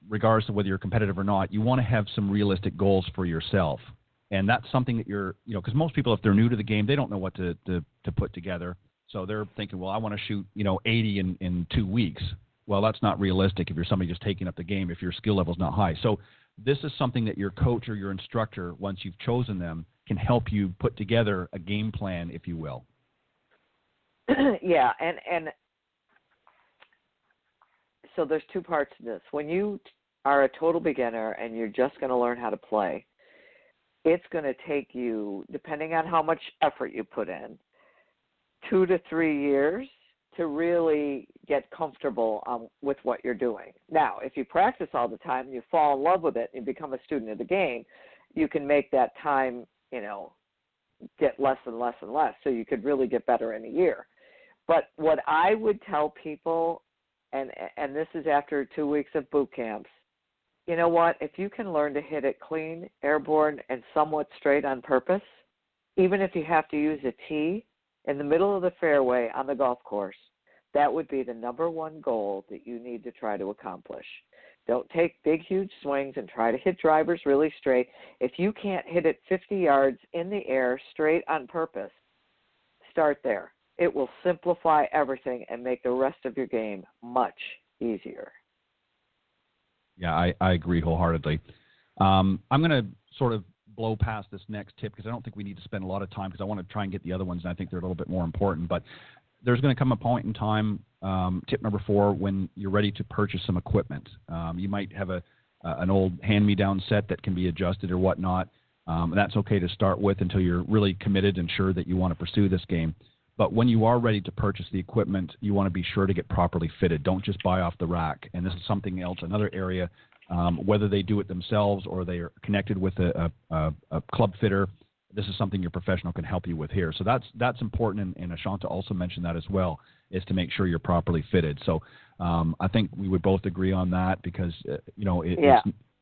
regardless of whether you're competitive or not, you want to have some realistic goals for yourself. And that's something that you're, because most people, if they're new to the game, they don't know what to put together. So they're thinking, well, I want to shoot, 80 in 2 weeks. Well, that's not realistic if you're somebody just taking up the game, if your skill level is not high. So this is something that your coach or your instructor, once you've chosen them, can help you put together a game plan, if you will. Yeah, and so there's 2 parts to this. When you are a total beginner and you're just going to learn how to play, it's going to take you, depending on how much effort you put in, 2 to 3 years to really get comfortable with what you're doing. Now, if you practice all the time and you fall in love with it and become a student of the game, you can make that time, get less and less and less, so you could really get better in a year. But what I would tell people, and this is after 2 weeks of boot camps, you know what? If you can learn to hit it clean, airborne, and somewhat straight on purpose, even if you have to use a tee in the middle of the fairway on the golf course, that would be the number one goal that you need to try to accomplish. Don't take big, huge swings and try to hit drivers really straight. If you can't hit it 50 yards in the air straight on purpose, start there. It will simplify everything and make the rest of your game much easier. Yeah, I agree wholeheartedly. I'm going to sort of blow past this next tip because I don't think we need to spend a lot of time because I want to try and get the other ones, and I think they're a little bit more important. But there's going to come a point in time, tip number 4, when you're ready to purchase some equipment. You might have an old hand-me-down set that can be adjusted or whatnot. And that's okay to start with until you're really committed and sure that you want to pursue this game. But when you are ready to purchase the equipment, you want to be sure to get properly fitted. Don't just buy off the rack. And this is something else, another area, whether they do it themselves or they are connected with a club fitter. This is something your professional can help you with here. So that's important, and Ashaunta also mentioned that as well, is to make sure you're properly fitted. So I think we would both agree on that because,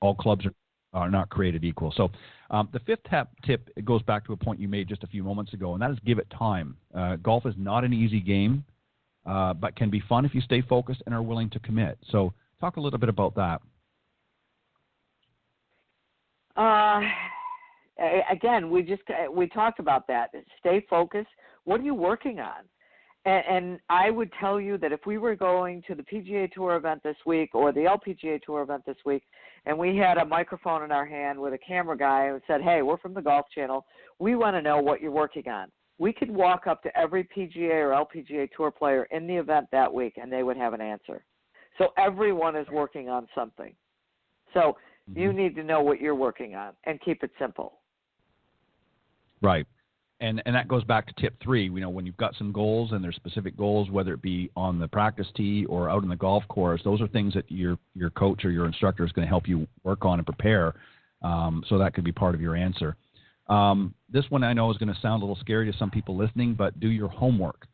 all clubs are not created equal. So the fifth tip, it goes back to a point you made just a few moments ago, and that is give it time. Golf is not an easy game, but can be fun if you stay focused and are willing to commit. So talk a little bit about that. Again, we talked about that. Stay focused. What are you working on? And I would tell you that if we were going to the PGA Tour event this week or the LPGA Tour event this week, and we had a microphone in our hand with a camera guy and said, hey, we're from the Golf Channel, we want to know what you're working on. We could walk up to every PGA or LPGA Tour player in the event that week, and they would have an answer. So everyone is working on something. So you need to know what you're working on and keep it simple. Right. And that goes back to tip 3. When you've got some goals and there's specific goals, whether it be on the practice tee or out on the golf course, those are things that your coach or your instructor is going to help you work on and prepare. So that could be part of your answer. This one I know is going to sound a little scary to some people listening, but do your homework.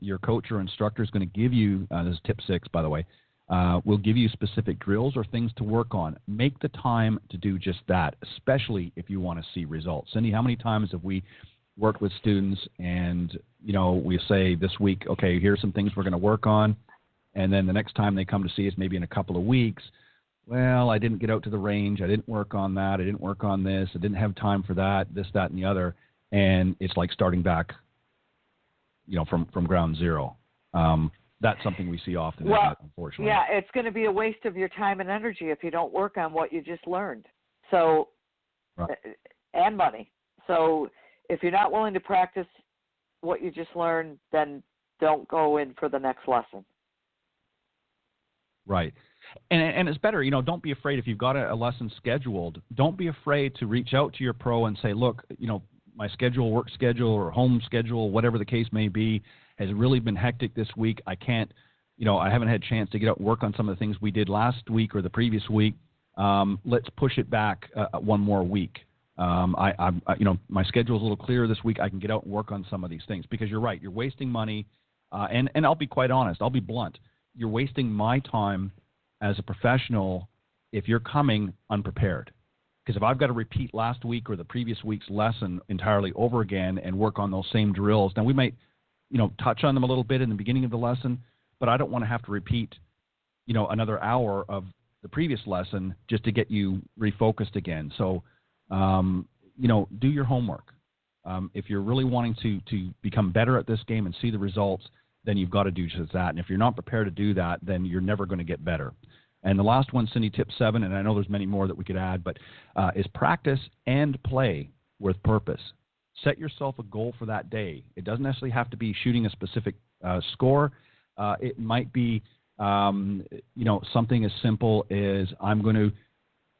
Your coach or instructor is going to give you, this is tip 6, by the way, will give you specific drills or things to work on. Make the time to do just that, especially if you want to see results. Cindy, how many times have we worked with students and, we say this week, okay, here's some things we're going to work on. And then the next time they come to see us, maybe in a couple of weeks, well, I didn't get out to the range. I didn't work on that. I didn't work on this. I didn't have time for that, this, that, and the other. And it's like starting back, from ground zero. That's something we see often, unfortunately. Yeah, it's going to be a waste of your time and energy if you don't work on what you just learned. So, right. And money. So if you're not willing to practice what you just learned, then don't go in for the next lesson. Right. And it's better, don't be afraid if you've got a lesson scheduled. Don't be afraid to reach out to your pro and say, look, my work schedule or home schedule, whatever the case may be, has really been hectic this week. I can't, I haven't had a chance to get out and work on some of the things we did last week or the previous week. Let's push it back one more week. My schedule is a little clearer this week. I can get out and work on some of these things because you're right. You're wasting money. And I'll be quite honest. I'll be blunt. You're wasting my time as a professional if you're coming unprepared. Because if I've got to repeat last week or the previous week's lesson entirely over again and work on those same drills, then we might touch on them a little bit in the beginning of the lesson, but I don't want to have to repeat, another hour of the previous lesson just to get you refocused again. So, do your homework. If you're really wanting to become better at this game and see the results, then you've got to do just that. And if you're not prepared to do that, then you're never going to get better. And the last one, Cindy, tip 7, and I know there's many more that we could add, but is practice and play with purpose. Set yourself a goal for that day. It doesn't necessarily have to be shooting a specific score. It might be, something as simple as I'm going to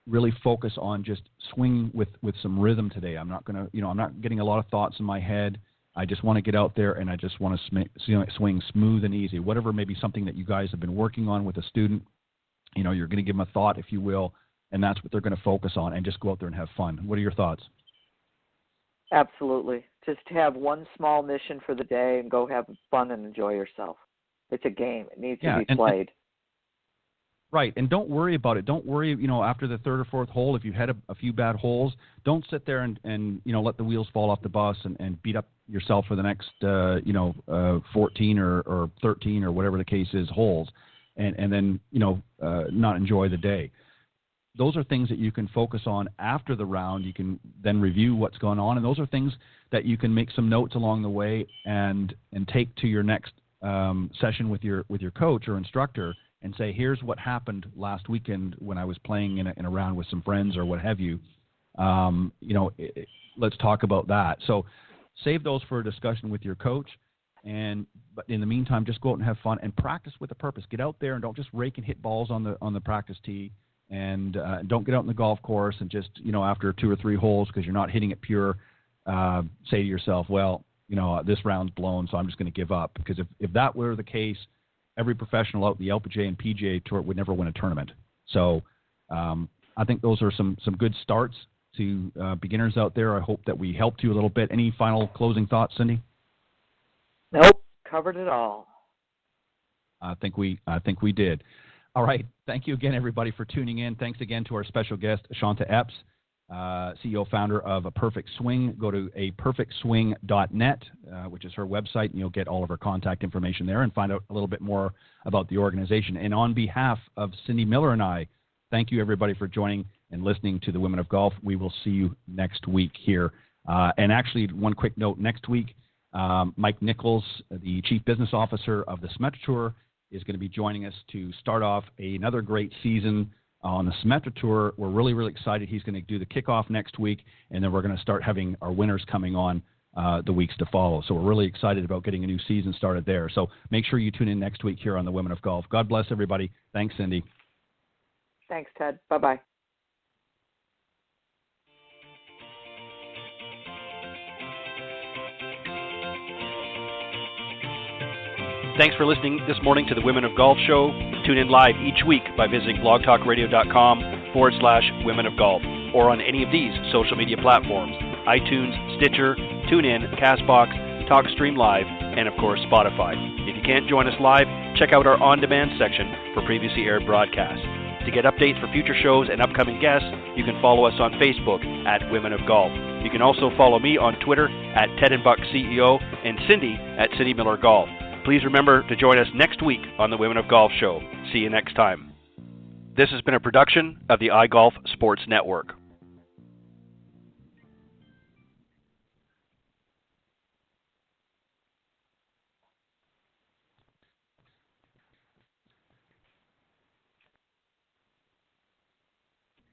really focus on just swing with some rhythm today. I'm not going to, I'm not getting a lot of thoughts in my head. I just want to get out there and I just want to swing smooth and easy. Whatever may be something that you guys have been working on with a student, you're going to give them a thought, if you will, and that's what they're going to focus on, and just go out there and have fun. What are your thoughts? Absolutely. Just have one small mission for the day and go have fun and enjoy yourself. It's a game. It needs to be played. Right, and don't worry about it. Don't worry, after the third or fourth hole, if you've had a few bad holes, don't sit there and let the wheels fall off the bus and beat up yourself for the next, 14 or 13 or whatever the case is holes, and then, not enjoy the day. Those are things that you can focus on after the round. You can then review what's going on, and those are things that you can make some notes along the way and take to your next session with your coach or instructor and say, here's what happened last weekend when I was playing in a round with some friends or what have you. Let's talk about that. So save those for a discussion with your coach. But in the meantime, just go out and have fun and practice with a purpose. Get out there and don't just rake and hit balls on the practice tee. And don't get out in the golf course and just, after 2 or 3 holes because you're not hitting it pure, say to yourself, well, this round's blown, so I'm just going to give up. Because if that were the case, every professional out in the LPGA and PGA Tour would never win a tournament. So I think those are some good starts to beginners out there. I hope that we helped you a little bit. Any final closing thoughts, Cindy? Nope, covered it all. I think we did. All right. Thank you again, everybody, for tuning in. Thanks again to our special guest, Ashaunta Epps, CEO, founder of A Perfect Swing. Go to aperfectswing.net, which is her website, and you'll get all of her contact information there and find out a little bit more about the organization. And on behalf of Cindy Miller and I, thank you, everybody, for joining and listening to the Women of Golf. We will see you next week here. And actually, one quick note, next week, Mike Nichols, the Chief Business Officer of the Symetra Tour, is going to be joining us to start off another great season on the Symetra Tour. We're really, really excited. He's going to do the kickoff next week, and then we're going to start having our winners coming on the weeks to follow. So we're really excited about getting a new season started there. So make sure you tune in next week here on the Women of Golf. God bless everybody. Thanks, Cindy. Thanks, Ted. Bye-bye. Thanks for listening this morning to the Women of Golf Show. Tune in live each week by visiting blogtalkradio.com/Women of Golf or on any of these social media platforms: iTunes, Stitcher, TuneIn, CastBox, TalkStream Live, and of course Spotify. If you can't join us live, check out our on-demand section for previously aired broadcasts. To get updates for future shows and upcoming guests, you can follow us on Facebook at Women of Golf. You can also follow me on Twitter at TedandBuckCEO and Cindy at Cindy Miller Golf. Please remember to join us next week on the Women of Golf Show. See you next time. This has been a production of the iGolf Sports Network.